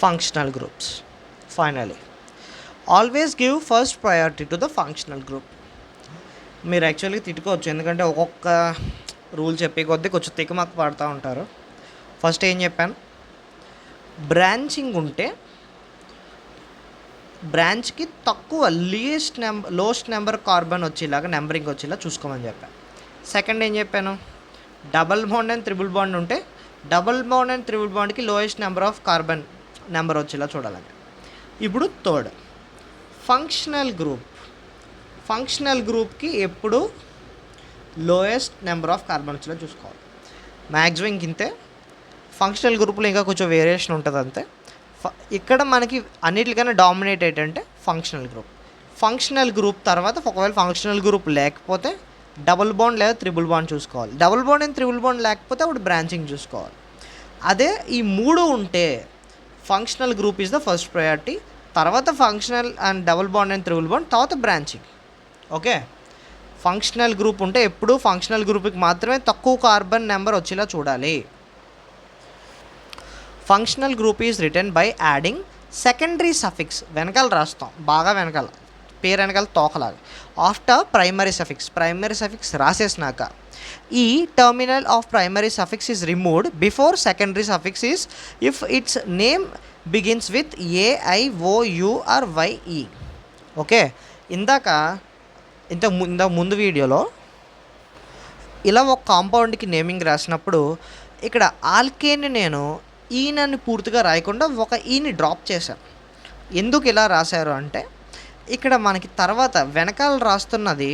functional groups. Finally, always give first priority to the functional group. మీరు actually తిట్టుకోవచ్చు, ఎందుకంటే ఒక్కొక్క rule చెప్పే కొద్దీ కొంచెం తిక్కమక్క పడుతూ ఉంటారు. ఫస్ట్ ఏం చెప్పాను, బ్రాంచింగ్ ఉంటే బ్రాంచ్కి తక్కువ లోయెస్ట్ నెంబర్ కార్బన్ వచ్చేలాగా నెంబరింగ్ వచ్చేలా చూసుకోమని చెప్పాను. సెకండ్ ఏం చెప్పాను, double bond and triple bond ఉంటే డబల్ బాండ్ అండ్ త్రిబుల్ బాండ్కి lowest number of carbon number వచ్చేలా చూడాలని. ఇప్పుడు థర్డ్, ఫంక్షనల్ గ్రూప్కి ఎప్పుడు లోయెస్ట్ నెంబర్ ఆఫ్ కార్బన్ వచ్చేలా చూసుకోవాలి. మ్యాక్సిమం ఇంతే. ఫంక్షనల్ గ్రూప్లో ఇంకా కొంచెం వేరియేషన్ ఉంటుంది అంతే. ఇక్కడ మనకి అన్నిటికన్నా డామినేట్ ఏంటంటే ఫంక్షనల్ గ్రూప్ తర్వాత ఒకవేళ ఫంక్షనల్ గ్రూప్ లేకపోతే డబుల్ బాండ్ లేదా త్రిబుల్ బాండ్ చూసుకోవాలి. Double bond and triple bond లేకపోతే అప్పుడు బ్రాంచింగ్ చూసుకోవాలి. అదే ఈ మూడు ఉంటే functional group is the first priority, తర్వాత functional and double bond and triple bond, తర్వాత బ్రాంచింగ్. ఓకే, ఫంక్షనల్ గ్రూప్ ఉంటే ఎప్పుడు ఫంక్షనల్ గ్రూప్కి మాత్రమే తక్కువ కార్బన్ నెంబర్ వచ్చేలా చూడాలి. Functional group is written by adding secondary suffix, వెనకాల రాస్తాం బాగా వెనకాల, పేరు వెనకాల తోకలాగా, ఆఫ్టర్ ప్రైమరీ సఫిక్స్ రాసేసినాక ఈ terminal of primary suffix is removed before secondary suffix is if its name begins with AIOU or YE. Okay, ఇంత ముందు వీడియోలో ఇలా ఒక కాంపౌండ్కి నేమింగ్ రాసినప్పుడు ఇక్కడ ఆల్కేన్ నేను ఈనని పూర్తిగా రాయకుండా ఒక ఈని డ్రాప్ చేశాను. ఎందుకు ఇలా రాశారు అంటే ఇక్కడ మనకి తర్వాత వెనకాల రాస్తున్నది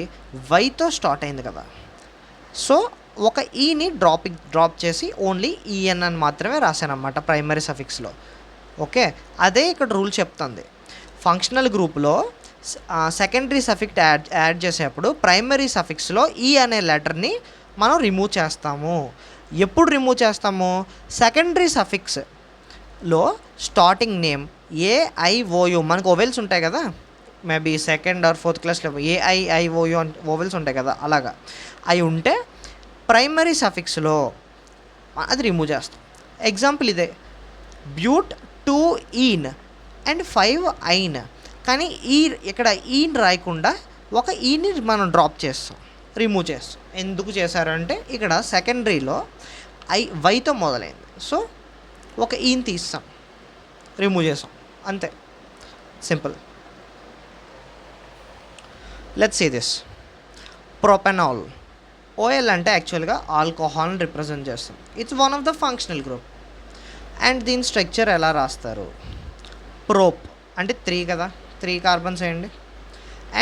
వైతో స్టార్ట్ అయింది కదా, సో ఒక ఈని డ్రాప్ చేసి ఓన్లీ ఈఎన్ అని మాత్రమే రాశాను అన్నమాట ప్రైమరీ సఫిక్స్లో. ఓకే, అదే ఇక్కడ రూల్ చెప్తుంది. ఫంక్షనల్ గ్రూప్లో సెకండరీ సఫిక్స్ యాడ్ చేసేటప్పుడు ప్రైమరీ సఫిక్స్లో ఈ అనే లెటర్ని మనం రిమూవ్ చేస్తాము. ఎప్పుడు రిమూవ్ చేస్తాము, సెకండరీ సఫిక్స్లో స్టార్టింగ్ నేమ్ AIOU, మనకు ఓవెల్స్ ఉంటాయి కదా, మేబీ సెకండ్ ఆర్ ఫోర్త్ క్లాస్లో AIOU ఓవెల్స్ ఉంటాయి కదా, అలాగా అవి ఉంటే ప్రైమరీ సఫిక్స్లో అది రిమూవ్ చేస్తాం. ఎగ్జాంపుల్ ఇదే, బ్యూట్ 2 ఈన్ అండ్ 5 ఐన్, కానీ ఇక్కడ ఈన్ రాయకుండా ఒక ఈని మనం డ్రాప్ చేస్తాం, రిమూవ్ చేస్తాం. ఎందుకు చేశారంటే ఇక్కడ సెకండరీలో వైతో మొదలైంది, సో ఒక ఈన్ తీస్తాం, రిమూవ్ చేస్తాం, అంతే, simple. Let's see this. Propanol, OL అంటే యాక్చువల్గా ఆల్కహాల్ని రిప్రజెంట్ చేస్తాం. It's one of the functional group. And దీని స్ట్రక్చర్ ఎలా రాస్తారు, ప్రోప్ అంటే 3 కదా, 3 కార్బన్స్ వేయండి.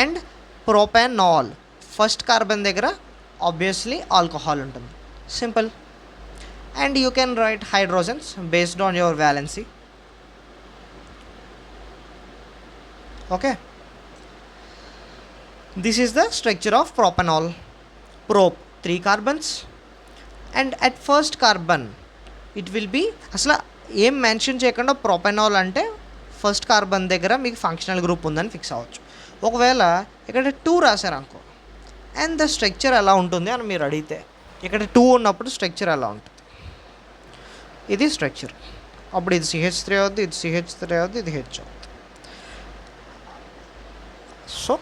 అండ్ ప్రొపెనాల్, ఫస్ట్ కార్బన్ దగ్గర ఆబ్వియస్లీ ఆల్కహాల్ ఉంటుంది, simple. And you can write hydrogens based on your valency. Okay, this is the structure of propanol. Prop 3 carbons and at first carbon it will be, అసలు ఏం mention చేయకుండా ప్రొపెనాల్ అంటే first carbon దగ్గర మీకు functional group ఉందని fix అవ్వచ్చు. ఒకవేళ ఇక్కడ 2 రాశారు అనుకో, అండ్ ద స్ట్రక్చర్ ఎలా ఉంటుంది అని మీరు అడిగితే, ఇక్కడ 2 ఉన్నప్పుడు స్ట్రక్చర్ ఎలా ఉంటుంది, ఇది స్ట్రక్చర్, అప్పుడు ఇది CH3 అవుతుంది, ఇది CH3 అవుతుంది, ఇది H అవుతుంది. So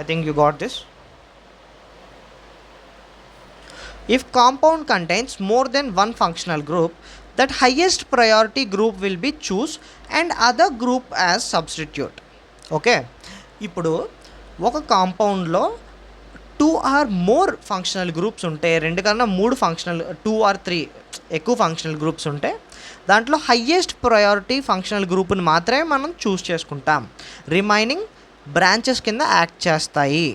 I think you got this. If compound contains more than one functional group, that highest priority group will be choose and other group as substitute. Okay, ఇప్పుడు ఒక కాంపౌండ్లో 2 or more ఫంక్షనల్ గ్రూప్స్ ఉంటే, 2 కన్నా 3 functional, 2 or 3 ఎక్కువ functional groups ఉంటే దాంట్లో highest priority functional గ్రూప్ని మాత్రమే మనం చూస్ చేసుకుంటాం. రిమైనింగ్ బ్రాంచెస్ కింద యాక్ట్ చేస్తాయి.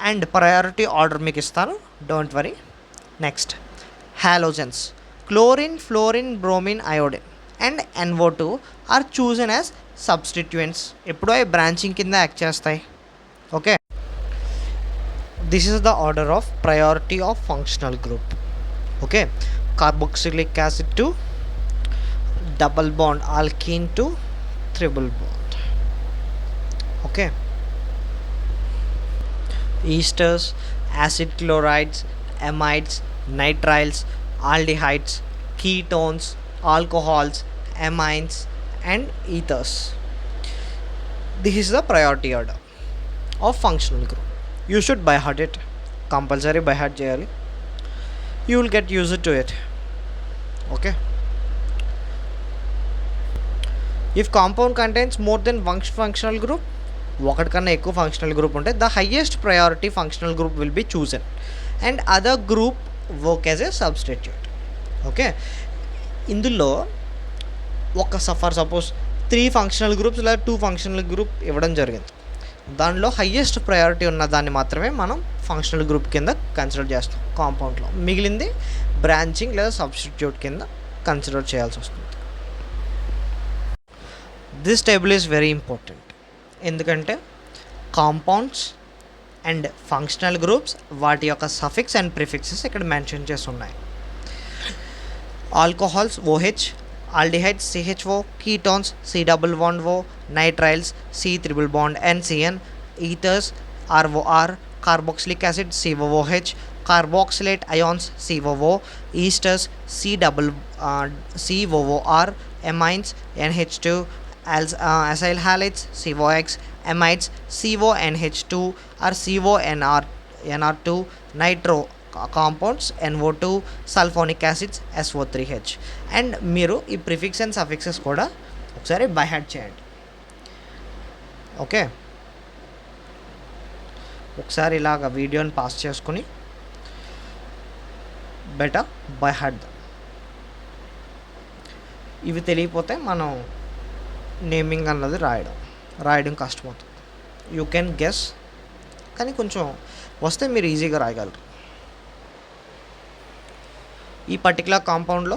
అండ్ ప్రయారిటీ ఆర్డర్ మీకు ఇస్తాను, don't worry. Next, halogens, chlorine, fluorine, bromine, iodine and NO2 are chosen as substituents. ఎప్పుడో అవి బ్రాంచింగ్ కింద యాక్ట్ చేస్తాయి. Okay, this is the order of priority of functional group. Okay, carboxylic acid to double bond alkene to triple bond. Okay, esters, acid chlorides, amides, nitriles, aldehydes, ketones, alcohols, amines and ethers. This is the priority order of functional group. You should by heart it. Compulsory by heart cheyali. You will get used to it. Okay. If compound contains more than one functional group, ఒకటి కన్నా ఎక్కువ functional group ఉంటే the highest priority functional group will be chosen and other group work as a substitute. Okay, ఇందులో for suppose 3 functional groups లేదా 2 functional group ఇవ్వడం జరిగింది. దానిలో highest priority ఉన్న దాన్ని మాత్రమే మనం ఫంక్షనల్ గ్రూప్ కింద కన్సిడర్ చేస్తాం కాంపౌండ్లో. మిగిలింది బ్రాంచింగ్ లేదా సబ్స్టిట్యూట్ కింద కన్సిడర్ చేయాల్సి వస్తుంది. This table is very important. ఎందుకంటే కాంపౌండ్స్ అండ్ ఫంక్షనల్ గ్రూప్స్ వాటి యొక్క సఫిక్స్ అండ్ ప్రిఫిక్సెస్ ఇక్కడ మెన్షన్ చేసి ఉన్నాయి. Alcohols OH, aldehydes CHO, ketones C double bond O, nitriles C triple bond NCN, ఈథర్స్ ROR, carboxylic acid COOH, carboxylate ions COO, ఈస్టర్స్ COOR, amines NH2, acyl halides COX, amides CONH2 or CONR2, nitro compounds NO2, sulfonic acids SO3H. And మీరు ఈ prefix and suffixes కూడా ఒకసారి by heart చేయండి. Okay, ఒకసారి ఇలాగ వీడియోని pass చేసుకుని better by heart. ఇవి తెలియకపోతే మనం నేమింగ్ అన్నది రాయడం కష్టమవుతుంది. యూ కెన్ గెస్, కానీ కొంచెం వస్తే మీరు ఈజీగా రాయగలరు. ఈ పర్టికులర్ కాంపౌండ్లో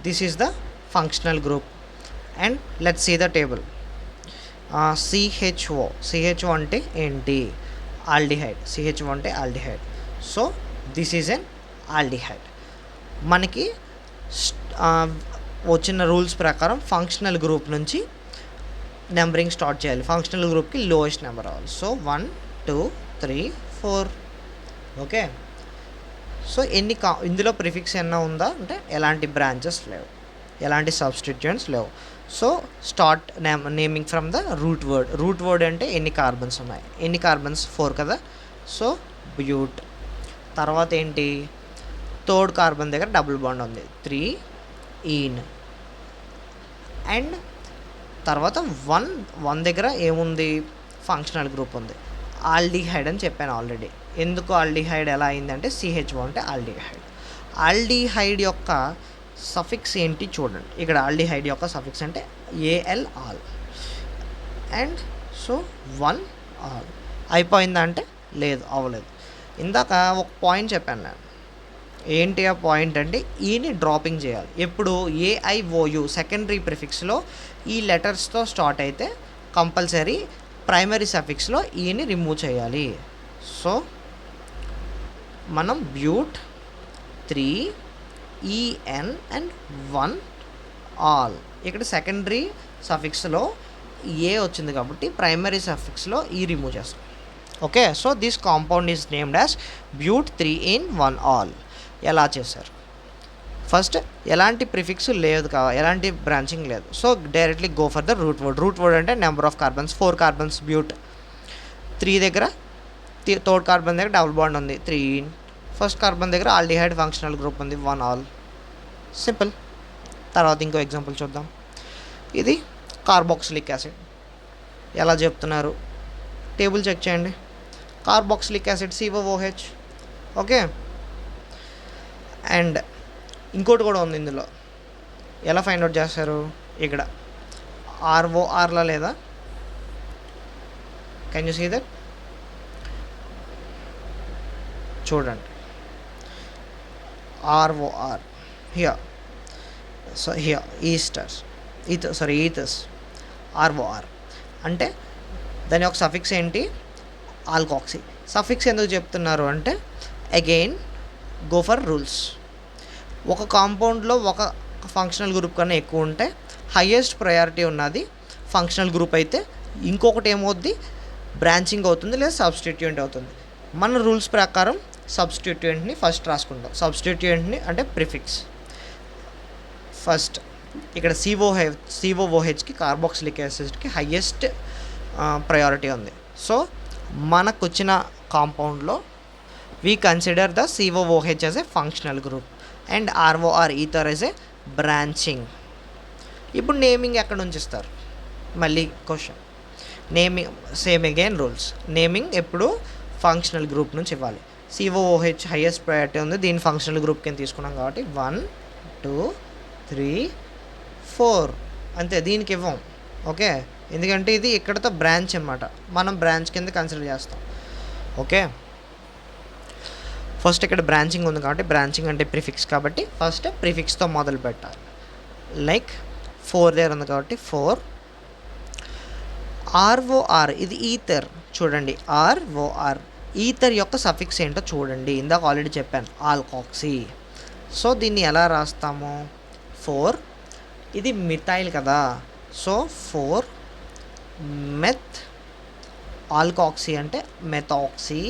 this is the functional group and let's see the table. CHO అంటే ఏంటి? ఆల్డిహైడ్. CHO అంటే aldehyde. So this is an aldehyde. మనకి వచ్చిన రూల్స్ ప్రకారం ఫంక్షనల్ గ్రూప్ నుంచి నెంబరింగ్ స్టార్ట్ చేయాలి. ఫంక్షనల్ గ్రూప్కి లోయెస్ట్ నెంబర్ రావాలి. సో 1 2 3 4. ఓకే, సో ఇందులో ప్రిఫిక్స్ ఎన్నో ఉందా అంటే ఎలాంటి బ్రాంచెస్ లేవు, ఎలాంటి సబ్స్టిట్యూయెంట్స్ లేవు. So start naming from the root word. Root word అంటే ఎన్ని కార్బన్స్ ఉన్నాయి, ఎన్ని కార్బన్స్ 4 కదా. సో బ్యూట్. తర్వాత ఏంటి, థర్డ్ కార్బన్ దగ్గర డబుల్ బాండ్ ఉంది 3 ఈన్. అండ్ తర్వాత 1 దగ్గర ఏముంది, ఫంక్షనల్ గ్రూప్ ఉంది. ఆల్డిహైడ్ అని చెప్పాను ఆల్రెడీ. ఎందుకు ఆల్డిహైడ్ ఎలా అయిందంటే CHO అంటే ఆల్డిహైడ్. ఆల్డిహైడ్ యొక్క సఫిక్స్ ఏంటి చూడండి. ఇక్కడ ఆల్డిహైడ్ యొక్క సఫిక్స్ అంటే AL all. And so 1 all. అయిపోయిందా అంటే లేదు, అవ్వలేదు. ఇందాక ఒక పాయింట్ చెప్పాను నేను. ఏంటి ఆ పాయింట్ అంటే ఈని డ్రాపింగ్ చేయాలి. ఎప్పుడు AIOU సెకండరీ ప్రిఫిక్స్లో ఈ లెటర్స్తో స్టార్ట్ అయితే కంపల్సరీ ప్రైమరీ సఫిక్స్లో ఈని రిమూవ్ చేయాలి. సో మనం బ్యూట్ 3 EN అండ్ 1 ఆల్. ఇక్కడ సెకండరీ సఫిక్స్లో ఏ వచ్చింది కాబట్టి ప్రైమరీ సఫిక్స్లో ఈ రిమూవ్ చేస్తాం. Okay, so this compound is named as but 3 in 1 al. ఎలా చేశారు? ఫస్ట్ ఎలాంటి ప్రిఫిక్స్ లేదు, ఎలాంటి బ్రాంచింగ్ లేదు. So directly go for the root word. Root word అంటే number of carbons, 4 carbons but. 3 దగ్గర థర్డ్ కార్బన్ దగ్గర డబుల్ బాండ్ ఉంది 3 ఈన్. ఫస్ట్ కార్బన్ దగ్గర ఆల్డిహైడ్ ఫంక్షనల్ గ్రూప్ ఉంది 1 ఆల్. సింపుల్. తర్వాత ఇంకో ఎగ్జాంపుల్ చూద్దాం. ఇది కార్బాక్సిలిక్ యాసిడ్. ఎలా చెప్తున్నారు టేబుల్ చెక్ చేయండి. Carboxylic acid COOH. Okay, and ఇంకోటి కూడా ఉంది ఇందులో. ఎలా ఫైండ్ అవుట్ చేస్తారు? ఇక్కడ RORలో లేదా? Can you see that? చూడండి, ROR here. So here ethers ROR అంటే దాని యొక్క సఫిక్స్ ఏంటి? ఆల్కాక్సీ. సఫిక్స్ ఎందుకు చెప్తున్నారు అంటే అగైన్ గో ఫర్ రూల్స్. ఒక కాంపౌండ్లో ఒక ఫంక్షనల్ గ్రూప్ కన్నా ఎక్కువ ఉంటే హయ్యెస్ట్ ప్రయారిటీ ఉన్నది ఫంక్షనల్ గ్రూప్ అయితే, ఇంకొకటి ఏమవుద్ది, బ్రాంచింగ్ అవుతుంది లేదా సబ్స్టిట్యూయెంట్ అవుతుంది. మన రూల్స్ ప్రకారం సబ్స్టిట్యూయెంట్ని ఫస్ట్ రాసుకుంటాం. సబ్స్టిట్యూయెంట్ని అంటే ప్రిఫిక్స్ ఫస్ట్. ఇక్కడ సిఓఓహెచ్కి కార్బాక్సిలిక్ యాసిడ్కి హయ్యెస్ట్ ప్రయారిటీ ఉంది. సో మనకు వచ్చిన కాంపౌండ్లో we consider the COOH as a functional group and ROR ether as a branching. ఇప్పుడు నేమింగ్ ఎక్కడ నుంచి ఇస్తారు? మళ్ళీ question. Naming same again rules. Naming ఎప్పుడు ఫంక్షనల్ గ్రూప్ నుంచి ఇవ్వాలి. సిఓఓహెచ్ హైయెస్ట్ ప్రయారిటీ ఉంది, దీన్ని ఫంక్షనల్ గ్రూప్ కింద తీసుకున్నాం కాబట్టి 1 2 3 4 అంతే, దీనికి ఇవ్వం. ఓకే, ఎందుకంటే ఇది ఇక్కడతో బ్రాంచ్ అన్నమాట, మనం బ్రాంచ్ కింద కన్సిడర్ చేస్తాం. ఓకే, ఫస్ట్ ఇక్కడ బ్రాంచింగ్ ఉంది కాబట్టి బ్రాంచింగ్ అంటే ప్రిఫిక్స్ కాబట్టి ఫస్ట్ ప్రిఫిక్స్తో మొదలు పెట్టాలి. లైక్ 4 దగ్గర ఉంది కాబట్టి 4. ఆర్ఓఆర్ ఇది ఈథర్. చూడండి, ఆర్ఓఆర్ ఈథర్ యొక్క సఫిక్స్ ఏంటో చూడండి. ఇందాక ఆల్రెడీ చెప్పాను, ఆల్కాక్సీ. సో దీన్ని ఎలా రాస్తాము? 4 ఇది మిథైల్ కదా, సో 4 మెత్ ఆల్కాక్సీ అంటే మెథాక్సీ.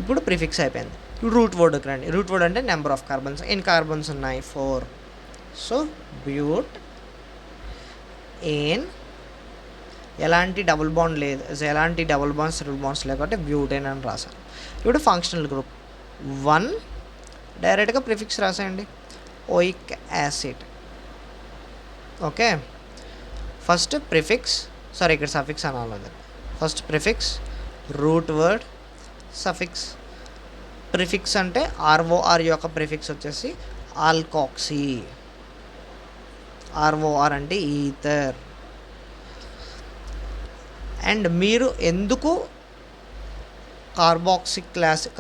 ఇప్పుడు ప్రిఫిక్స్ అయిపోయింది. ఇప్పుడు రూట్ వర్డ్కి రండి. రూట్ వర్డ్ అంటే నెంబర్ ఆఫ్ కార్బన్స్. ఎన్ని కార్బన్స్ ఉన్నాయి? 4. సో బ్యూట్ ఏన్, ఎలాంటి డబుల్ బాండ్ లేదు, ఎలాంటి డబుల్ బాండ్స్ ట్రిపుల్ బాండ్స్ లేకపోతే బ్యూటేన్ అని రాశాను. ఇప్పుడు ఫంక్షనల్ గ్రూప్ 1 డైరెక్ట్గా ప్రిఫిక్స్ రాసేయండి, oic acid. Okay, first prefix, sorry ఇక్కడ సఫిక్స్ అనాలి. First prefix, root word, suffix. Prefix అంటే ఆర్ఓఆర్ యొక్క ప్రిఫిక్స్ వచ్చేసి ఆల్కాక్సీ. ఆర్ఓఆర్ అంటే ఈథర్. అండ్ మీరు ఎందుకు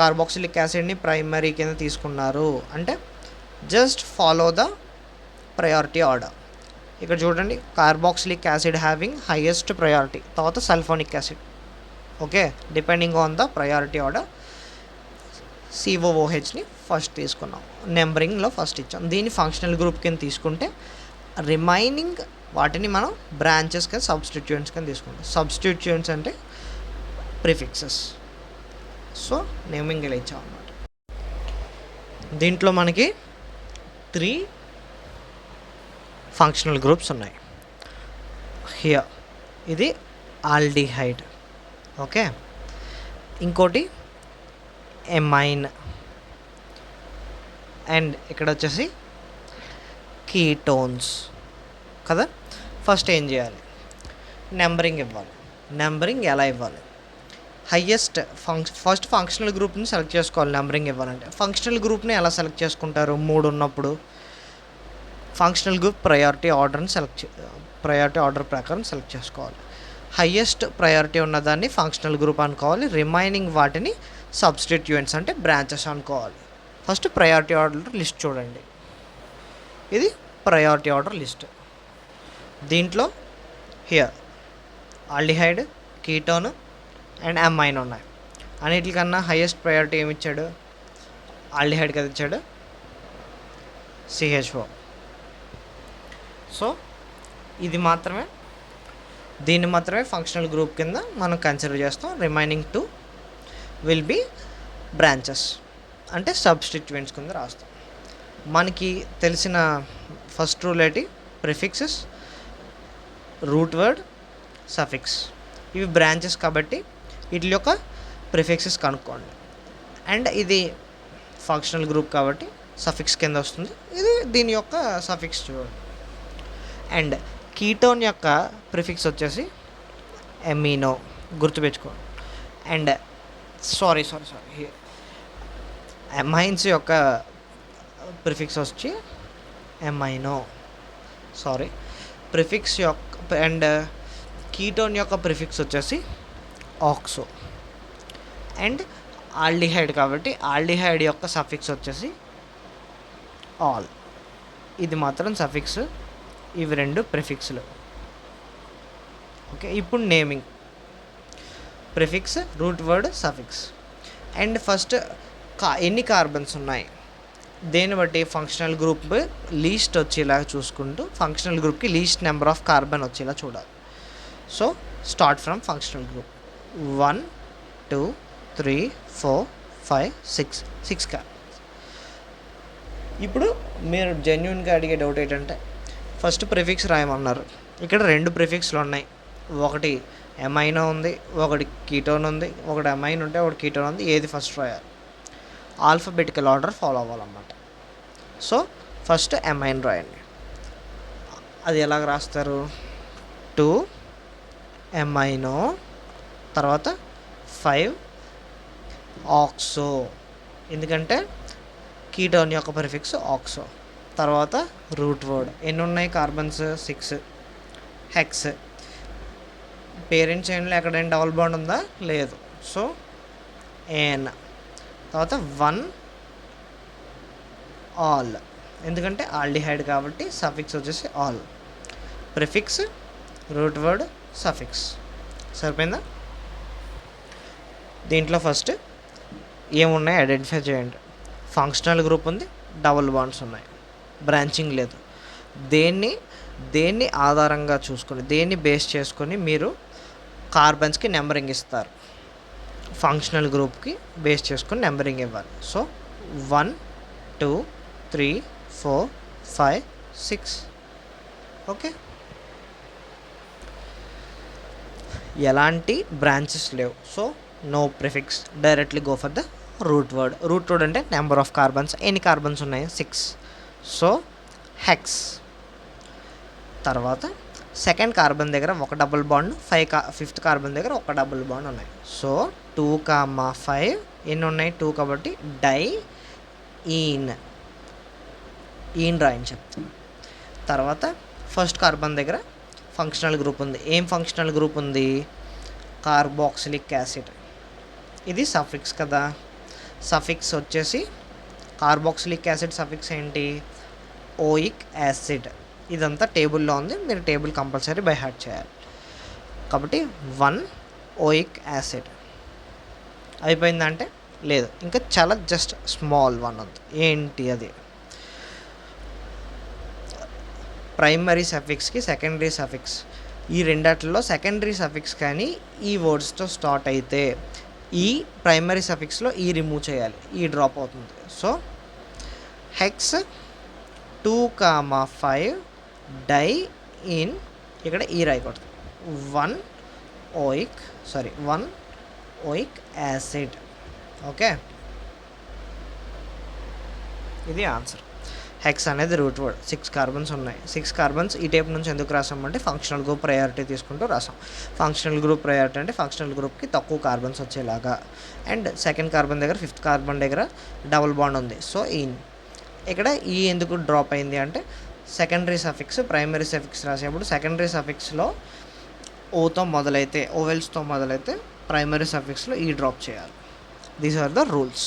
కార్బాక్సిలిక్ యాసిడ్ని ప్రైమరీ కింద తీసుకున్నారు అంటే just follow the priority order. ఇక్కడ చూడండి, carboxylic acid having highest priority, తర్వాత sulphonic acid. Okay, depending on the priority order సిఓఓహెచ్ని first తీసుకున్నాం, నెంబరింగ్లో ఫస్ట్ ఇచ్చాం. దీన్ని ఫంక్షనల్ గ్రూప్ కింద తీసుకుంటే రిమైనింగ్ వాటిని మనం బ్రాంచెస్ కింద సబ్స్టిట్యూయెంట్స్ కింద తీసుకుంటాం. సబ్స్టిట్యూయెంట్స్ అంటే ప్రిఫిక్సెస్. సో నేమింగ్ ఇలా ఇచ్చాం అన్నమాట. దీంట్లో మనకి 3 ఫంక్షనల్ గ్రూప్స్ ఉన్నాయి. హియర్ ఇది ఆల్డిహైడ్. ఓకే, ఇంకోటి ఎమైన్, అండ్ ఇక్కడ వచ్చేసి కీటోన్స్ కదా. ఫస్ట్ ఏం చేయాలి? నెంబరింగ్ ఇవ్వాలి. నెంబరింగ్ ఎలా ఇవ్వాలి? హయ్యెస్ట్ ఫస్ట్ ఫంక్షనల్ గ్రూప్ని సెలెక్ట్ చేసుకోవాలి. నెంబరింగ్ ఇవ్వాలంటే ఫంక్షనల్ గ్రూప్ని ఎలా సెలెక్ట్ చేసుకుంటారు? 3 ఉన్నప్పుడు ఫంక్షనల్ గ్రూప్ ప్రయారిటీ ఆర్డర్ ప్రకారం సెలెక్ట్ చేసుకోవాలి. హయ్యెస్ట్ ప్రయారిటీ ఉన్నదాన్ని ఫంక్షనల్ గ్రూప్ అనుకోవాలి, రిమైనింగ్ వాటిని సబ్స్టిట్యూయెంట్స్ అంటే బ్రాంచెస్ అనుకోవాలి. ఫస్ట్ ప్రయారిటీ ఆర్డర్ లిస్ట్ చూడండి, ఇది ప్రయారిటీ ఆర్డర్ లిస్ట్. దీంట్లో here aldehyde, ketone and amine ఉన్నాయి. అన్నిటికన్నా హైయెస్ట్ ప్రయారిటీ ఏమి ఇచ్చాడు? ఆల్డిహైడ్ కదా ఇచ్చాడు, CHO. సో దీన్ని మాత్రమే ఫంక్షనల్ గ్రూప్ కింద మనం కన్సిడర్ చేస్తాం. రిమైనింగ్ 2 విల్ బి బ్రాంచెస్ అంటే సబ్స్టిట్యూయెంట్స్ కింద రాస్తాం. మనకి తెలిసిన ఫస్ట్ రూల్ ఏంటి? Prefixes, route word, suffix. ఇవి బ్రాంచెస్ కాబట్టి వీటి యొక్క ప్రిఫిక్సెస్ కనుక్కోండి. అండ్ ఇది ఫంక్షనల్ గ్రూప్ కాబట్టి సఫిక్స్ కింద వస్తుంది. ఇది దీని యొక్క సఫిక్స్ చూడండి. అండ్ కీటోన్ యొక్క ప్రిఫిక్స్ వచ్చేసి ఎమినో, గుర్తుపెట్టుకోండి. అండ్ సారీ అమైన్స్ యొక్క ప్రిఫిక్స్ వచ్చి ఎమైనో, ప్రిఫిక్స్ యొక్క. అండ్ కీటోన్ యొక్క ప్రిఫిక్స్ వచ్చేసి ఆక్సో. అండ్ ఆల్డిహైడ్ కాబట్టి ఆల్డిహైడ్ యొక్క సఫిక్స్ వచ్చేసి ఆల్. ఇది మాత్రం సఫిక్స్, ఇవి 2 ప్రిఫిక్స్లు. ఓకే, ఇప్పుడు naming. Prefix, root word, suffix. And first ఎన్ని కార్బన్స్ ఉన్నాయి దేన్ని బట్టి ఫంక్షనల్ గ్రూప్ లీస్ట్ వచ్చేలా చూసుకుంటూ ఫంక్షనల్ గ్రూప్కి లీస్ట్ నెంబర్ ఆఫ్ కార్బన్ వచ్చేలా చూడాలి. So start from functional group 1 2 3 4 5 6 carbons. ఇప్పుడు మీరు జెన్యున్గా అడిగే డౌట్ ఏంటంటే ఫస్ట్ ప్రిఫిక్స్ రాయమన్నారు. ఇక్కడ 2 ప్రిఫిక్స్లు ఉన్నాయి. ఒకటి ఎమైనో ఉంది, ఒకటి కీటోన్ ఉంది. ఒకటి ఎమైన్ ఉంటే ఒకటి కీటోన్ ఉంది. ఏది ఫస్ట్ రాయాలి? ఆల్ఫబెటికల్ ఆర్డర్ ఫాలో అవ్వాలన్నమాట. సో ఫస్ట్ ఎమైన్ రాయండి. అది ఎలాగ రాస్తారు? 2 ఎమైనో, తర్వాత 5 ఆక్సో, ఎందుకంటే కీటోన్ యొక్క ప్రిఫిక్స్ ఆక్సో. తర్వాత రూట్ వర్డ్. ఎన్ని ఉన్నాయి కార్బన్స్? 6. హెక్స్. పేరెంట్ చైన్లో ఎక్కడైనా డబుల్ బాండ్ ఉందా? లేదు. So N. తర్వాత 1 ఆల్, ఎందుకంటే ఆల్డిహైడ్ కాబట్టి సఫిక్స్ వచ్చేసి al. Prefix, root word, suffix. సరిపోయిందా? దీంట్లో ఫస్ట్ ఏమున్నాయి ఐడెంటిఫై చేయండి. ఫంక్షనల్ గ్రూప్ ఉంది, డబుల్ బాండ్స్ ఉన్నాయి, బ్రాంచింగ్ లేదు. దేన్ని ఆధారంగా చూసుకొని, దేన్ని బేస్ చేసుకొని మీరు కార్బన్స్కి నెంబరింగ్ ఇస్తారు? ఫంక్షనల్ గ్రూప్కి బేస్ చేసుకొని నెంబరింగ్ ఇవ్వాలి. సో 1 2 3 4 5 6. ఓకే, ఎలాంటి బ్రాంచెస్ లేవు. So no prefix, directly go for the root word. Root word అంటే నెంబర్ ఆఫ్ కార్బన్స్. ఎన్ని కార్బన్స్ ఉన్నాయి? 6. So hex. తర్వాత సెకండ్ కార్బన్ దగ్గర ఒక డబుల్ బాండ్, ఫిఫ్త్ కార్బన్ దగ్గర ఒక డబుల్ బాండ్ ఉన్నాయి. సో 2, 5 ఎన్ని ఉన్నాయి? 2 కాబట్టి డై ఈన్ రాయని చెప్తాను. తర్వాత ఫస్ట్ కార్బన్ దగ్గర ఫంక్షనల్ గ్రూప్ ఉంది. ఏం ఫంక్షనల్ గ్రూప్ ఉంది? Carboxylic acid. ఇది సఫిక్స్ కదా. సఫిక్స్ వచ్చేసి కార్బాక్సిలిక్ యాసిడ్ సఫిక్స్ ఏంటి? Oic acid. ఇదంతా టేబుల్లో ఉంది, మీరు టేబుల్ కంపల్సరీ బై హార్ట్ చేయాలి. కాబట్టి 1 ఓయిక్ యాసిడ్. అయిపోయిందంటే లేదు, ఇంకా చాలా జస్ట్ స్మాల్ 1 ఉంది. ఏంటి అది? ప్రైమరీ సఫిక్స్కి సెకండరీ సఫిక్స్. ఈ రెండిట్లో సెకండరీ సఫిక్స్ కానీ ఈ వర్డ్స్తో స్టార్ట్ అయితే ఈ ప్రైమరీ సఫిక్స్లో ఈ రిమూవ్ చేయాలి, ఈ డ్రాప్ అవుతుంది. సో హెక్స్ 2, 5 డై ఇన్, ఇక్కడ ఈ రాయకూడదు. 1 ఓయిక్ యాసిడ్. ఓకే, ఇది ఆన్సర్. హెక్స్ అనేది రూట్ వర్డ్. 6 కార్బన్స్ ఉన్నాయి. 6 కార్బన్స్ ఈ టైప్ నుంచి ఎందుకు రాసామంటే ఫంక్షనల్ గ్రూప్ ప్రయారిటీ తీసుకుంటూ రాసాం. ఫంక్షనల్ గ్రూప్ ప్రయారిటీ అంటే ఫంక్షనల్ గ్రూప్కి తక్కువ కార్బన్స్ వచ్చేలాగా. అండ్ సెకండ్ కార్బన్ దగ్గర ఫిఫ్త్ కార్బన్ దగ్గర డబుల్ బాండ్ ఉంది. So ene. ఇక్కడ ఈ ఎందుకు డ్రాప్ అయింది అంటే సెకండరీ సఫిక్స్ ప్రైమరీ సఫిక్స్ రాసేప్పుడు సెకండరీ సఫిక్స్లో ఓతో మొదలైతే, ఓవెల్స్తో మొదలైతే ప్రైమరీ సఫిక్స్లో ఈ డ్రాప్ చేయాలి. These are the rules.